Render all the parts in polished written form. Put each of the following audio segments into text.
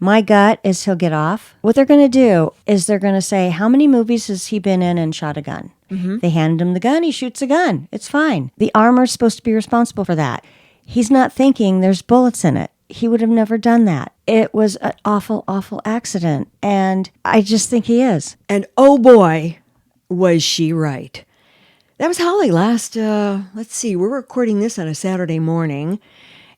My gut is he'll get off. What they're going to do is they're going to say, how many movies has he been in and shot a gun? Mm-hmm. They hand him the gun. He shoots a gun. It's fine. The armor's supposed to be responsible for that. He's not thinking there's bullets in it. He would have never done that. It was an awful, awful accident. And I just think he is. And oh boy, was she right. That was Holli last, let's see, we're recording this on a Saturday morning.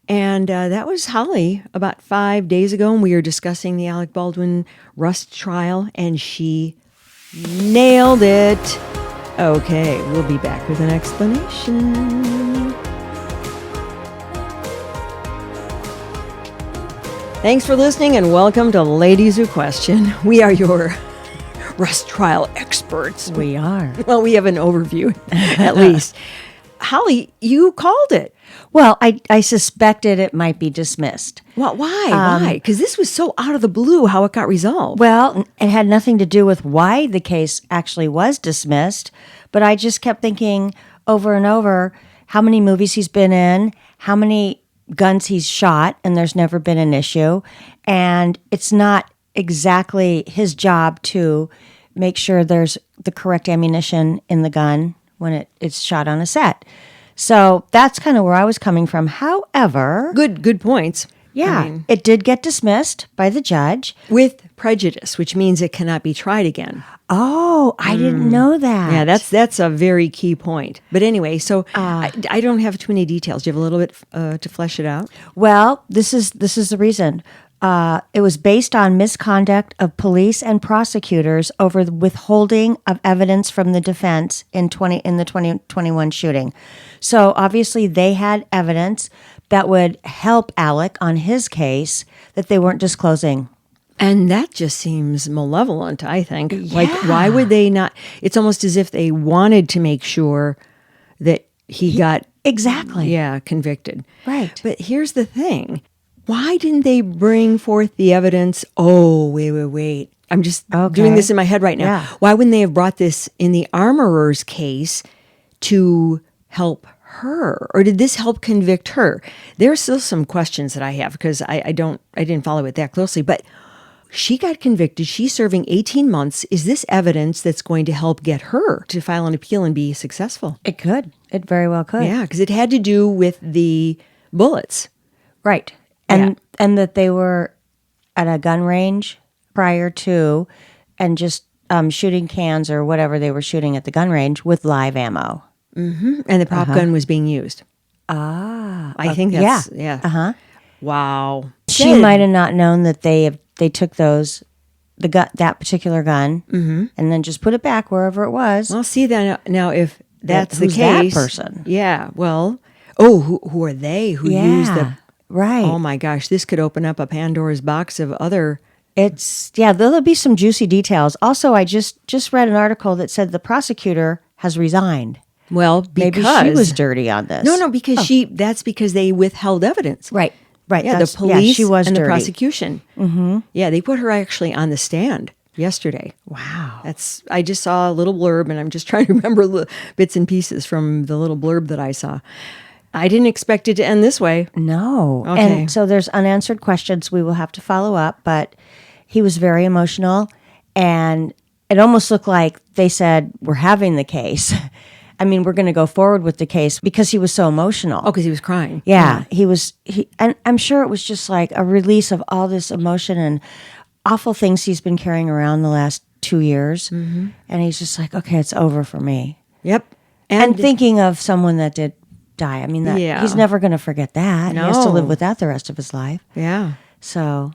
And that was Holli about 5 days ago. And we were discussing the Alec Baldwin Rust trial. And she nailed it. Okay, we'll be back with an explanation. Thanks for listening and welcome to Ladies Who Question. We are your Rust trial experts. We are. Well, we have an overview, at least. Holli, you called it. Well, I suspected it might be dismissed. Well, why? Why? Because this was so out of the blue how it got resolved. Well, it had nothing to do with why the case actually was dismissed, but I just kept thinking over and over how many movies he's been in, how many guns he's shot, and there's never been an issue. And it's not exactly his job to make sure there's the correct ammunition in the gun when it's shot on a set. So that's kind of where I was coming from. However, Good points. yeah, it did get dismissed by the judge. With prejudice, which means it cannot be tried again. Oh, I didn't know that. Yeah, that's a very key point. But anyway, so I don't have too many details. Do you have a little bit to flesh it out? Well, this is the reason. It was based on misconduct of police and prosecutors over the withholding of evidence from the defense in the 2021 shooting. So obviously they had evidence that would help Alec on his case that they weren't disclosing. And that just seems malevolent, I think. Like, why would they not? It's almost as if they wanted to make sure that he got Exactly. convicted. Right. But here's the thing. Why didn't they bring forth the evidence? Oh, wait. I'm just doing this in my head right now. Yeah. Why wouldn't they have brought this in the armorer's case to help her? Or did this help convict her? There are still some questions that I have because I didn't follow it that closely. But she got convicted. She's serving 18 months. Is this evidence that's going to help get her to file an appeal and be successful? It could. It very well could. Yeah, because it had to do with the bullets. Right. And that they were at a gun range prior to and just shooting cans or whatever they were shooting at the gun range with live ammo. Mm-hmm. And the prop gun was being used. I think that's, Wow. She might have not known that they took that particular gun and then just put it back wherever it was. Well, see that now if that's the Who's case. that person? Yeah. Well, who are they who use the... Right. Oh my gosh, this could open up a Pandora's box of other... There'll be some juicy details. Also, I just read an article that said the prosecutor has resigned. Well, because... Maybe she was dirty on this. No, because that's because they withheld evidence. Right. Yeah, the police she was and dirty. the prosecution. Mm-hmm. Yeah, they put her actually on the stand yesterday. Wow. I just saw a little blurb, and I'm just trying to remember bits and pieces from the little blurb that I saw. I didn't expect it to end this way. No. Okay. And so there's unanswered questions we will have to follow up, but he was very emotional, and it almost looked like they said, we're having the case. I mean, we're going to go forward with the case because he was so emotional. Oh, because he was crying. Yeah, and I'm sure it was just like a release of all this emotion and awful things he's been carrying around the last 2 years. Mm-hmm. And he's just like, okay, it's over for me. Yep. And thinking of someone that did die. I mean, he's never going to forget that. No. He has to live with that the rest of his life. Yeah. So,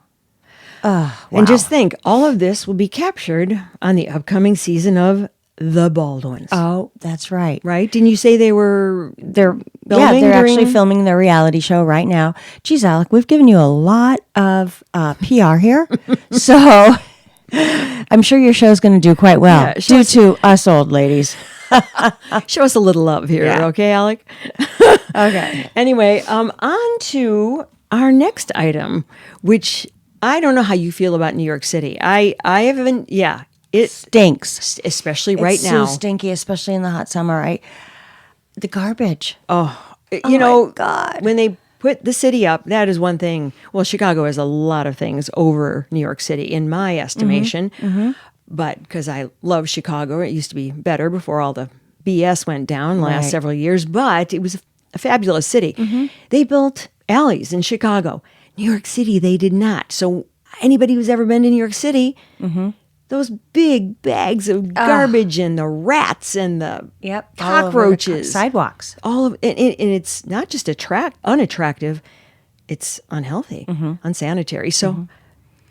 wow. And just think, all of this will be captured on the upcoming season of The Baldwins. Oh, that's right. Right? Didn't you say they're actually filming their reality show right now. Geez, Alec, we've given you a lot of PR here. So I'm sure your show's going to do quite well due to us old ladies. Show us a little love here, okay, Alec? Okay. Anyway, on to our next item, which I don't know how you feel about New York City. I haven't, it stinks, especially right now. It's so stinky, especially in the hot summer. The garbage. You know, my God. when they put the city up. That is one thing. Well, Chicago has a lot of things over New York City, in my estimation. But because I love Chicago, it used to be better before all the BS went down the last several years. But it was a fabulous city. They built alleys in Chicago. New York City, they did not. So anybody who's ever been to New York City, those big bags of garbage and the rats and the cockroaches, all over the sidewalks, all of and it's not just unattractive, it's unhealthy, unsanitary. So,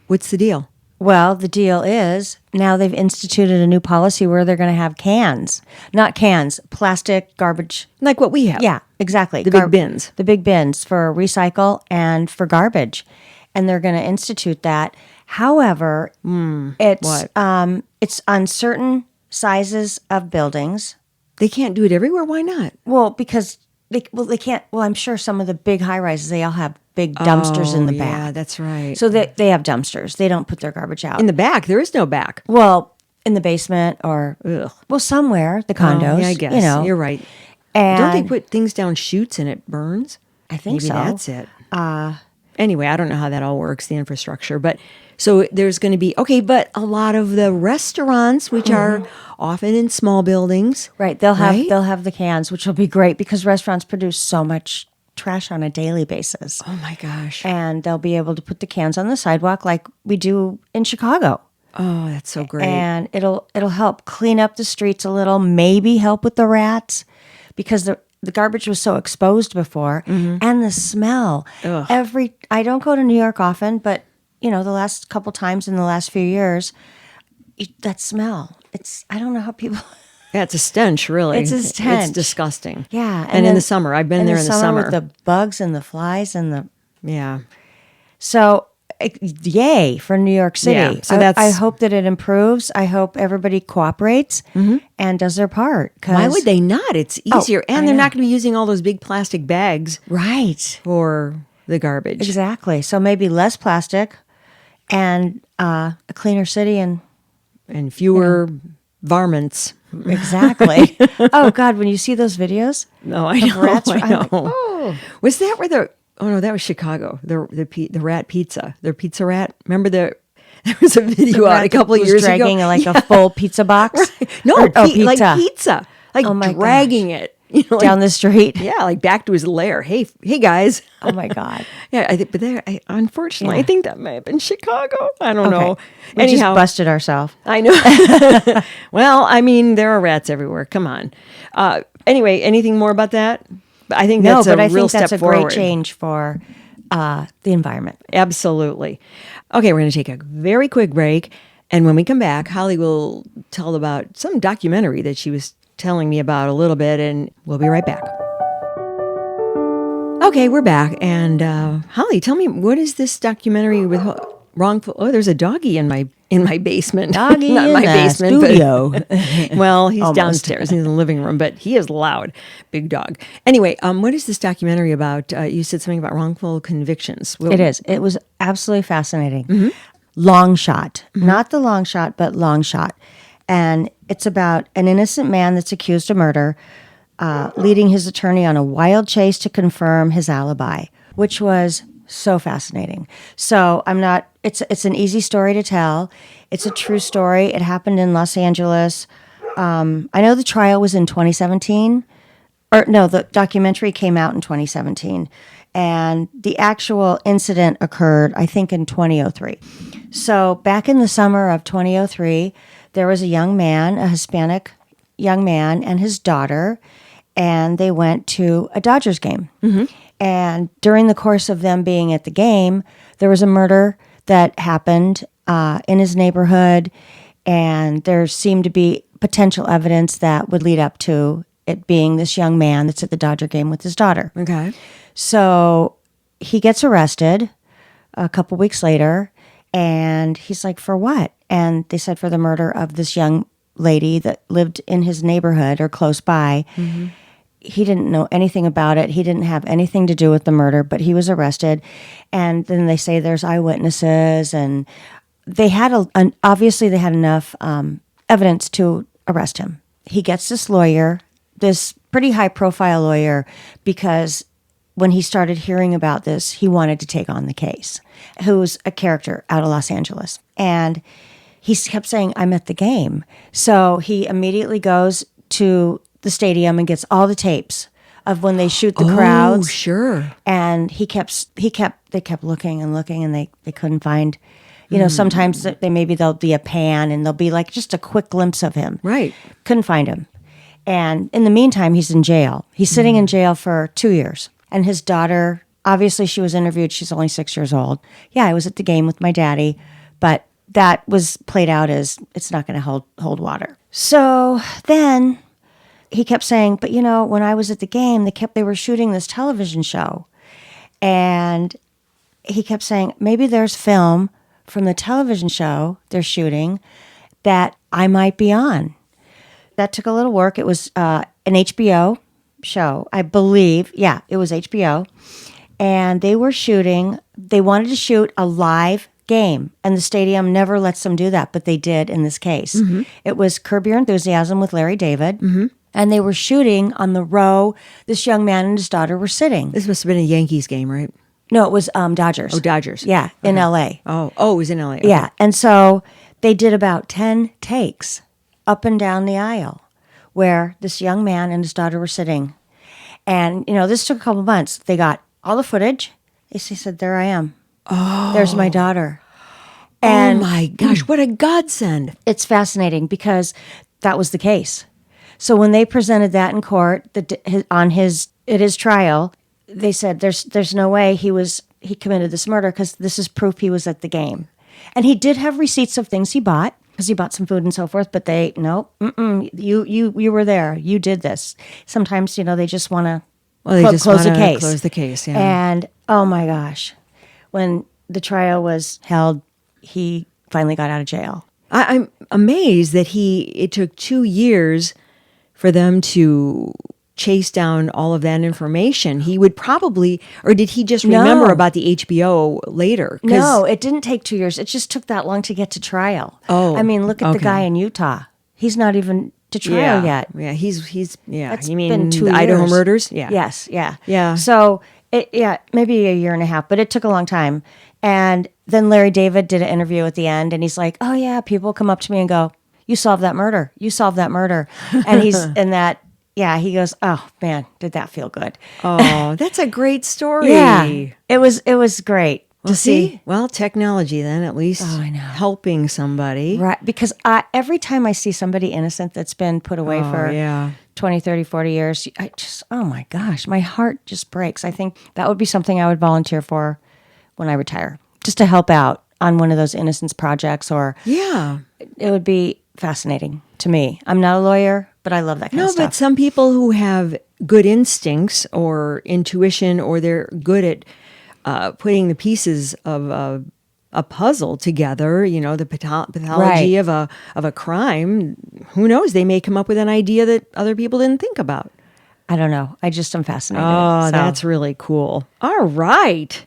what's the deal? Well, the deal is now they've instituted a new policy where they're going to have not cans, plastic garbage. Like what we have. Yeah, exactly. The big bins. The big bins for recycle and for garbage. And they're going to institute that. However, it's on certain sizes of buildings. They can't do it everywhere. Why not? Well, because they can't. Well, I'm sure some of the big high rises, they all have big dumpsters in the back. Yeah, that's right. So they have dumpsters. They don't put their garbage out. In the back, there is no back. Well, in the basement or, somewhere, the condos. Yeah, I guess. You're right. And don't they put things down chutes and it burns? I think Maybe so. That's it. Anyway, I don't know how that all works, the infrastructure. But so there's going to be, but a lot of the restaurants, which are often in small buildings. Right. They'll have the cans, which will be great because restaurants produce so much trash on a daily basis. Oh my gosh. And they'll be able to put the cans on the sidewalk like we do in Chicago. Oh, that's so great. And it'll help clean up the streets a little, maybe help with the rats because the garbage was so exposed before and the smell. I don't go to New York often, but the last couple times in the last few years, that smell, I don't know how people... Yeah, it's a stench, really. It's a stench. It's disgusting. Yeah. And in the summer, I've been there in the summer. With the bugs and the flies and the... Yeah. So, yay for New York City. Yeah, so I hope that it improves. I hope everybody cooperates and does their part. Why would they not? It's easier. And they're not going to be using all those big plastic bags. Right. For the garbage. Exactly. So maybe less plastic and a cleaner city and fewer varmints. Exactly. Oh God, when you see those videos, no, I know. Rats, I know. Like, oh. Was that where Oh no, that was Chicago. The rat pizza. Their pizza rat. Remember there was a video out a couple of years ago. Dragging like a full pizza box. Right. No, pizza. Like pizza, like dragging it. Down the street. Yeah, like back to his lair. Hey guys. Oh my God. Yeah, unfortunately, I think that may have been Chicago. I don't know. We just busted ourselves. I know. Well, I mean, there are rats everywhere. Come on. Anyway, anything more about that? I think that's a real step forward. Great change for the environment. Absolutely. Okay, we're going to take a very quick break. And when we come back, Holli will tell about some documentary that she was telling me about a little bit, and we'll be right back. Okay, we're back. And Holli, tell me, what is this documentary with wrongful... Oh, there's a doggy in my basement. Doggy Not in my the basement, studio. But, well, he's downstairs. He's in the living room, but he is loud. Big dog. Anyway, what is this documentary about? You said something about wrongful convictions. It is. It was absolutely fascinating. Longshot. Not the long shot, but Longshot. And it's about an innocent man that's accused of murder, leading his attorney on a wild chase to confirm his alibi, which was so fascinating. So it's an easy story to tell. It's a true story. It happened in Los Angeles. I know the trial was in 2017. Or no, the documentary came out in 2017. And the actual incident occurred, I think, in 2003. So back in the summer of 2003, there was a young man, a Hispanic young man, and his daughter, and they went to a Dodgers game. And during the course of them being at the game, there was a murder that happened in his neighborhood, and there seemed to be potential evidence that would lead up to it being this young man that's at the Dodger game with his daughter. Okay. So he gets arrested a couple weeks later, and he's like, for what? And they said for the murder of this young lady that lived in his neighborhood or close by. He didn't know anything about it. He didn't have anything to do with the murder, but he was arrested. And then they say there's eyewitnesses, and they had obviously they had enough evidence to arrest him. He gets this lawyer, this pretty high-profile lawyer, because when he started hearing about this, he wanted to take on the case, who's a character out of Los Angeles. And he kept saying, I'm at the game. So he immediately goes to the stadium and gets all the tapes of when they shoot the crowds. Oh, sure. And they kept looking and looking, and they couldn't find, sometimes there'll be a pan and there'll be like just a quick glimpse of him. Right. Couldn't find him. And in the meantime, he's in jail. He's sitting in jail for 2 years. And his daughter, obviously she was interviewed. She's only 6 years old. Yeah, I was at the game with my daddy, but that was played out as it's not going to hold water. So then he kept saying, but when I was at the game, they were shooting this television show. And he kept saying, maybe there's film from the television show they're shooting that I might be on. That took a little work. It was an HBO show, I believe. Yeah, it was HBO. And they wanted to shoot a live game, and the stadium never lets them do that, but they did in this case. Mm-hmm. It was Curb Your Enthusiasm with Larry David, and they were shooting on the row this young man and his daughter were sitting. This must have been a Yankees game, right? No, it was Dodgers. Oh, Dodgers. Yeah, okay. In L.A. Oh, it was in L.A. Okay. Yeah, and so they did about 10 takes up and down the aisle where this young man and his daughter were sitting. And, this took a couple months. They got all the footage. They said, there I am. Oh. There's my daughter. And oh, my gosh, what a godsend. It's fascinating because that was the case. So when they presented that in court at his trial, they said there's no way he committed this murder because this is proof he was at the game. And he did have receipts of things he bought because he bought some food and so forth, but you were there. You did this. Sometimes, they just want to close the case. Close the case, yeah. And, oh my gosh, when the trial was held, he finally got out of jail. I'm amazed that it took 2 years for them to chase down all of that information. He would probably, or did he just remember about the HBO later? No, it didn't take 2 years. It just took that long to get to trial. Oh, I mean, look at the guy in Utah. He's not even to trial yet. Yeah, he's That's you mean been 2 the years. Idaho murders? Yeah. Yes, yeah. Yeah. So, maybe a year and a half, but it took a long time. And then Larry David did an interview at the end, and he's like, oh yeah, people come up to me and go, you solved that murder. You solved that murder. And he's in that, yeah, he goes, oh man, did that feel good. Oh, that's a great story. Yeah, it was great to see. Well, technology then, at least I know. helping somebody. Right, because every time I see somebody innocent that's been put away for 20, 30, 40 years, I just, oh my gosh, my heart just breaks. I think that would be something I would volunteer for when I retire, just to help out on one of those innocence projects, or it would be fascinating to me. I'm not a lawyer, but I love that kind of stuff. No, but some people who have good instincts or intuition, or they're good at putting the pieces of a puzzle together, the pathology of a crime, who knows? They may come up with an idea that other people didn't think about. I don't know. I just am fascinated. Oh, that's really cool. All right.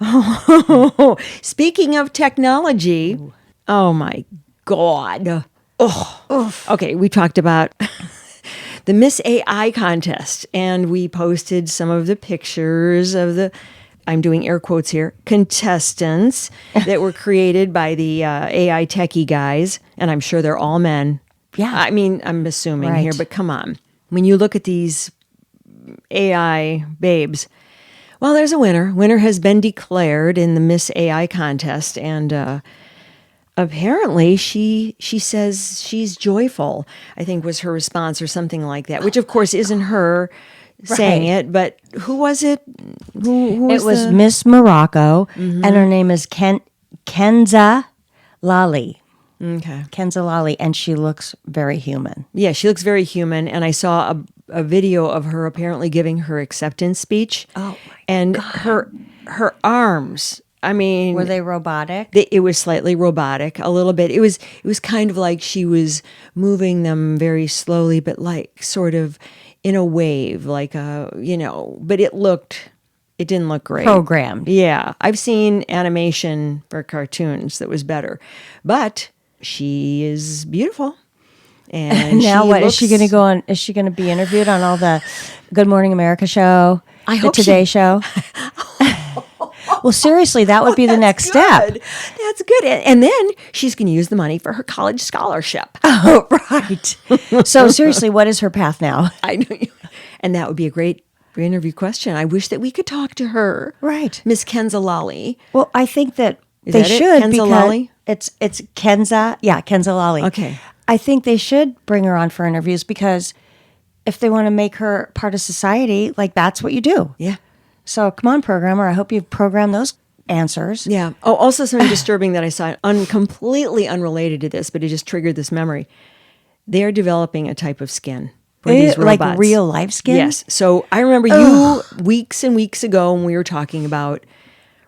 Oh, speaking of technology, oh my God. Oh, okay. We talked about the Miss AI contest, and we posted some of the pictures of the, I'm doing air quotes here, contestants that were created by the AI techie guys, and I'm sure they're all men. Yeah. I mean, I'm assuming here, but come on. When you look at these AI babes, well, there's a winner. Winner has been declared in the Miss AI contest, and apparently she says she's joyful, I think was her response or something like that, which of course isn't her saying it, but who was it? Who was it was Miss Morocco, and her name is Kenza Lali. Okay. Kenza Lali, and she looks very human. Yeah, she looks very human, and I saw a video of her apparently giving her acceptance speech. Oh my and God. her arms, I mean, were they robotic? It was slightly robotic, a little bit. It was kind of like she was moving them very slowly, but like sort of in a wave, like but it didn't look great. Programmed. Yeah. I've seen animation for cartoons that was better, but she is beautiful. And now is she going to go on? Is she going to be interviewed on all the Good Morning America show? I the hope Today Show? Well, seriously, that would be the next step. That's good. And then she's going to use the money for her college scholarship. Oh, right. So seriously, what is her path now? I know. And that would be a great interview question. I wish that we could talk to her. Right. Miss Kenzalali. Well, I think that Is they that it? should Kenzalali? because it's Kenza. Yeah, Kenzalali. Okay. I think they should bring her on for interviews because if they want to make her part of society, like that's what you do. Yeah. So come on, programmer. I hope you've programmed those answers. Yeah. Oh, also something disturbing that I saw, completely unrelated to this, but it just triggered this memory. They are developing a type of skin for these robots. Like real life skin? Yes. So I remember you weeks and weeks ago when we were talking about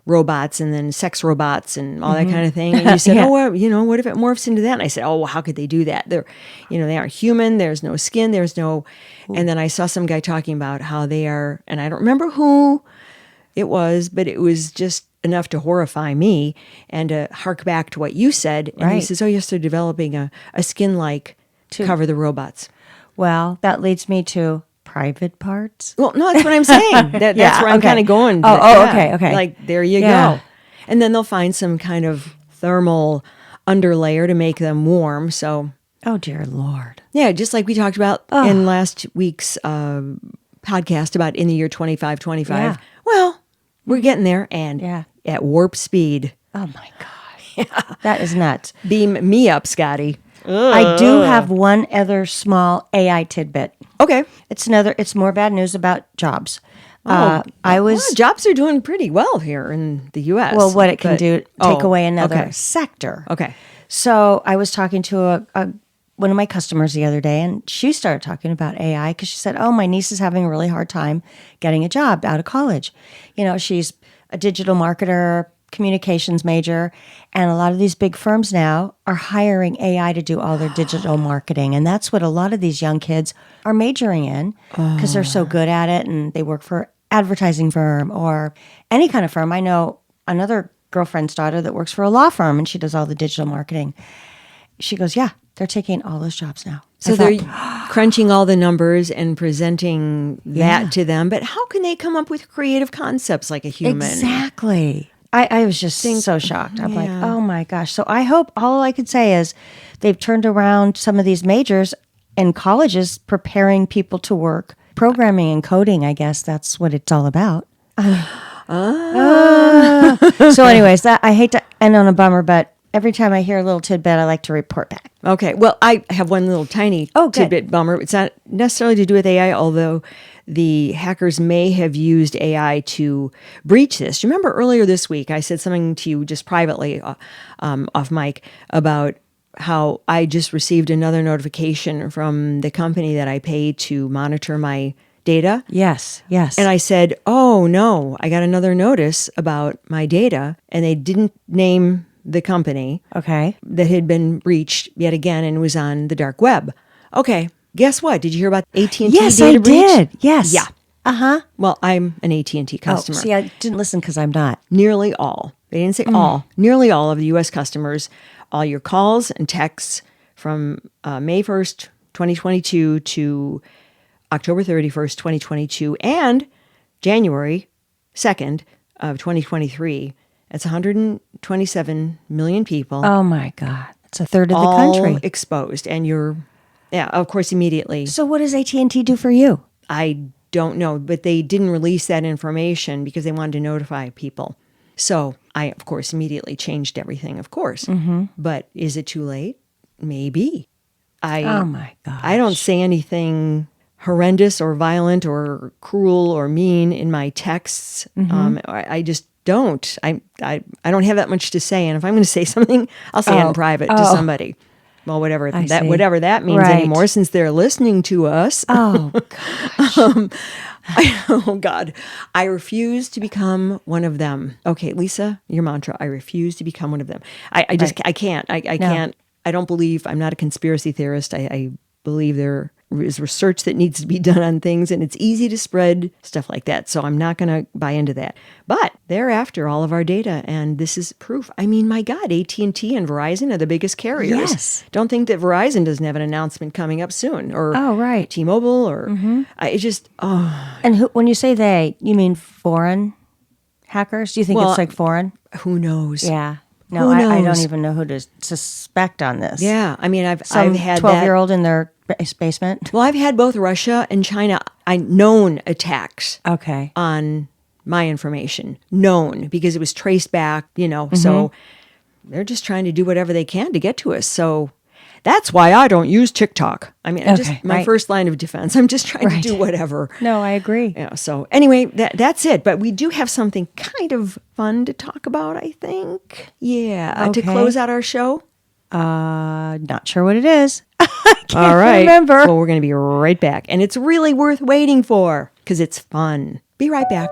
robots and then sex robots and all that kind of thing. And you said, Yeah. oh, well, what if it morphs into that? And I said, oh, well, how could they do that? They aren't human. There's no skin. There's no, and then I saw some guy talking about how they are, and I don't remember who it was, but it was just enough to horrify me and to hark back to what you said. And he Right. says, oh, yes, they're developing a skin-like to cover the robots. Well, that leads me to private parts. Well, no, that's what I'm saying. That's where I'm okay. kind of going. Okay. Like, there you Yeah. go. And then they'll find some kind of thermal underlayer to make them warm. So, Oh, dear Lord. yeah, just like we talked about in last week's podcast about in the year 2525. Yeah. Well, we're getting there and Yeah. at warp speed. Oh, my gosh. That is nuts. Beam me up, Scotty. I do have one other small AI tidbit. Okay. It's more bad news about jobs. Well, jobs are doing pretty well here in the U.S. well, what it can do, take away another okay. sector. Okay. So I was talking to one of my customers the other day, and she started talking about AI because she said, oh, my niece is having a really hard time getting a job out of college. You know, she's a digital marketer, communications major, and a lot of these big firms now are hiring AI to do all their digital marketing. And that's what a lot of these young kids are majoring in because they're so good at it, and they work for advertising firm or any kind of firm. I know another girlfriend's daughter that works for a law firm, and she does all the digital marketing. She goes, yeah, they're taking all those jobs now. So they're crunching all the numbers and presenting that to them. But how can they come up with creative concepts like a human? Exactly. I was just so shocked. I'm like, oh my gosh. So I hope, all I could say is they've turned around some of these majors in colleges preparing people to work programming and coding. I guess that's what it's all about. So anyways, I hate to end on a bummer, but every time I hear a little tidbit, I like to report back. Okay. Well, I have one little tiny tidbit bummer. It's not necessarily to do with AI, although the hackers may have used AI to breach this. You remember earlier this week, I said something to you just privately off mic about how I just received another notification from the company that I pay to monitor my data. Yes. And I said, oh no, I got another notice about my data, and they didn't name the company that had been breached yet again and was on the dark web. Okay, guess what? Did you hear about AT&T yes, data I breach? did. Yes. Yeah. Uh-huh. Well, I'm an AT&T customer. Oh, see, I didn't listen because I'm not. Nearly all. They didn't say all. Nearly all of the U.S. customers, all your calls and texts from May 1st, 2022 to October 31st, 2022, and January 2nd of 2023. It's 127 million people. Oh my God. It's a third of the all country. exposed. And of course, immediately. So what does AT&T do for you? I don't know, but they didn't release that information because they wanted to notify people. So I, of course, immediately changed everything, of course. Mm-hmm. But is it too late? Maybe. Oh my God. I don't say anything horrendous or violent or cruel or mean in my texts. Mm-hmm. I just don't. I don't have that much to say. And if I'm going to say something, I'll say it in private to somebody. Well, whatever that means anymore, since they're listening to us. Oh, gosh. Oh, God. I refuse to become one of them. Okay, Lisa, your mantra, I refuse to become one of them. I just, I can't. I can't. I don't believe, I'm not a conspiracy theorist. I believe there There's research that needs to be done on things, and it's easy to spread stuff like that. So I'm not going to buy into that. But they're after all of our data, and this is proof. I mean, my God, AT&T and Verizon are the biggest carriers. Yes. Don't think that Verizon doesn't have an announcement coming up soon, or right. T-Mobile, or it just And when you say they, you mean foreign hackers? Do you think it's like foreign? Who knows? Yeah. No, Who knows? I don't even know who to suspect on this. Yeah, I mean, I've had 12-year-old in their basement. Well, I've had both Russia and China known attacks. Okay. On my information, known, because it was traced back, so they're just trying to do whatever they can to get to us. So that's why I don't use TikTok. I mean, my first line of defense. I'm just trying to do whatever. No, I agree. So anyway, that's it. But we do have something kind of fun to talk about, I think. Yeah. To close out our show. Not sure what it is. I can't All right. remember. Well, we're going to be right back. And it's really worth waiting for because it's fun. Be right back.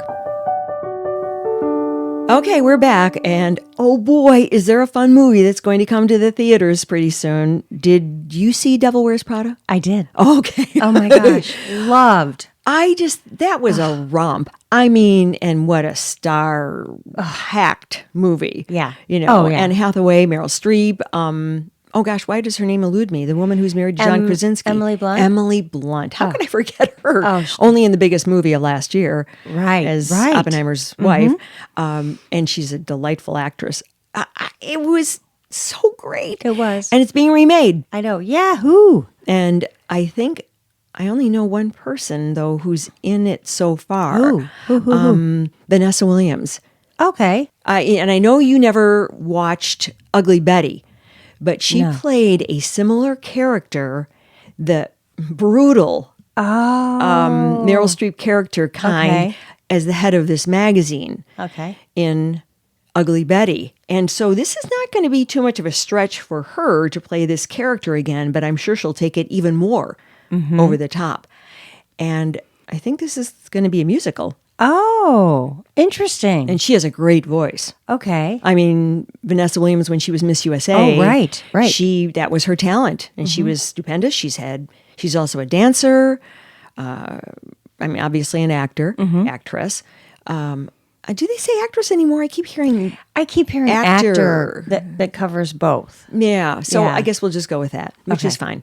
Okay, we're back. And oh boy, is there a fun movie that's going to come to the theaters pretty soon. Did you see Devil Wears Prada? I did. Okay. Oh my gosh. Loved. That was a romp. I mean, and what a star-packed movie. Yeah. Anne Hathaway, Meryl Streep. Oh gosh, why does her name elude me? The woman who's married to John Krasinski. Emily Blunt. Emily Blunt. How could I forget her? Only in the biggest movie of last year. Right. As Oppenheimer's wife. And she's a delightful actress. It was so great. It was. And it's being remade. I know. Yahoo! And I think I only know one person, though, who's in it so far. Who? Vanessa Williams. Okay. And I know you never watched Ugly Betty, but she played a similar character, the brutal Meryl Streep character kind, as the head of this magazine in Ugly Betty. And so this is not going to be too much of a stretch for her to play this character again, but I'm sure she'll take it even more over the top. And I think this is going to be a musical. Oh, interesting. And she has a great voice. Okay. I mean, Vanessa Williams, when she was Miss USA. Oh, right. That was her talent. And she was stupendous. She's also a dancer. Obviously an actress. Do they say actress anymore? I keep hearing actor that covers both. Yeah. So I guess we'll just go with that, which is fine.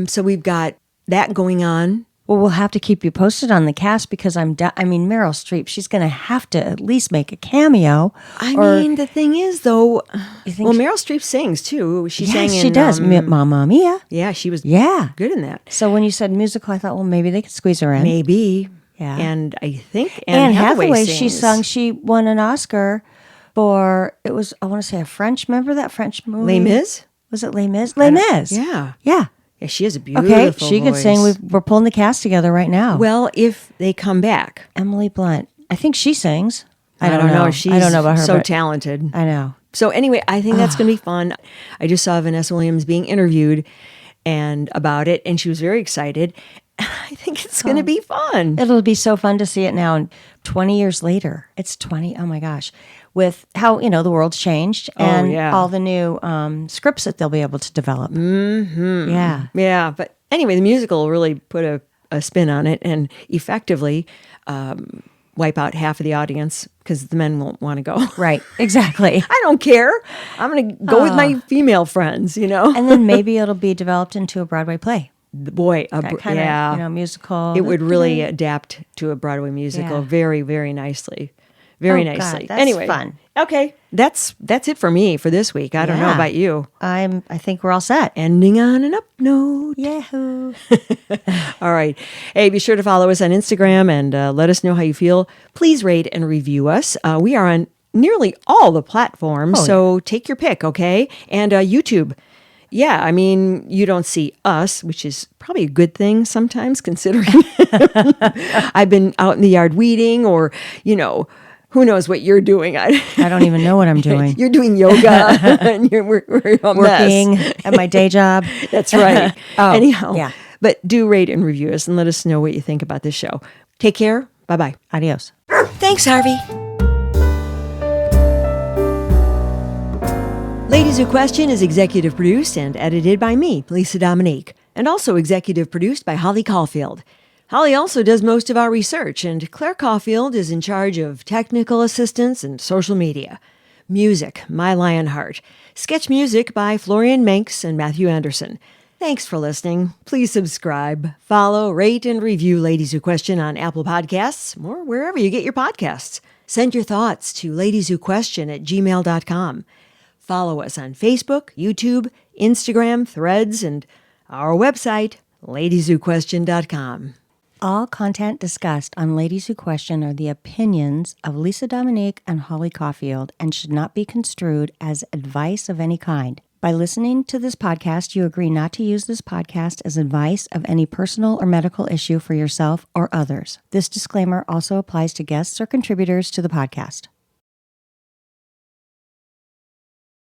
So we've got that going on. Well, we'll have to keep you posted on the cast because Meryl Streep, she's going to have to at least make a cameo. The thing is, though, Meryl Streep sings, too. She sang in... she does. Mamma Mia. Yeah, she was good in that. So when you said musical, I thought, well, maybe they could squeeze her in. Maybe. Yeah. And I think Anne Hathaway sings. She won an Oscar for, it was, I want to say a French, remember that French movie? Les Mis? Was it Les Mis? Les Mis. Yeah. Yeah. Yeah, she has a beautiful voice. She could sing. We're pulling the cast together right now. Well, if they come back. Emily Blunt. I think she sings. I don't know. She's I don't know about her, so talented. I know. So anyway, I think that's going to be fun. I just saw Vanessa Williams being interviewed about it, and she was very excited. I think it's going to be fun. It'll be so fun to see it now. And 20 years later, it's 20. Oh my gosh. With how, the world's changed and all the new scripts that they'll be able to develop. Mm-hmm. Yeah. Yeah. But anyway, the musical really put a spin on it and effectively wipe out half of the audience because the men won't want to go. Right. Exactly. I don't care. I'm going to go with my female friends, And then maybe it'll be developed into a Broadway play. Boy, musical. It would really adapt to a Broadway musical very, very nicely. Very nicely. God, that's anyway, fun. Okay, that's it for me for this week. I don't know about you. I think we're all set. Ending on an up note. Yahoo! All right. Hey, be sure to follow us on Instagram and let us know how you feel. Please rate and review us. We are on nearly all the platforms, so take your pick, okay? And YouTube. Yeah, you don't see us, which is probably a good thing sometimes, considering I've been out in the yard weeding or, who knows what you're doing. I don't even know what I'm doing. You're doing yoga and we're working at my day job. That's right. Anyhow, yeah. But do rate and review us and let us know what you think about this show. Take care. Bye-bye. Adios. Thanks, Harvey. Ladies Who Question is executive produced and edited by me, Lisa Dominique. and also executive produced by Holli Caulfield. Holli also does most of our research, and Claire Caulfield is in charge of technical assistance and social media. Music, My Lionheart. Sketch music by Florian Manx and Matthew Anderson. Thanks for listening. Please subscribe, follow, rate, and review Ladies Who Question on Apple Podcasts or wherever you get your podcasts. Send your thoughts to ladieswhoquestion@gmail.com. Follow us on Facebook, YouTube, Instagram, Threads, and our website, ladieswhoquestion.com. All content discussed on Ladies Who Question are the opinions of Lisa Dominique and Holli Caulfield and should not be construed as advice of any kind. By listening to this podcast, you agree not to use this podcast as advice of any personal or medical issue for yourself or others. This disclaimer also applies to guests or contributors to the podcast.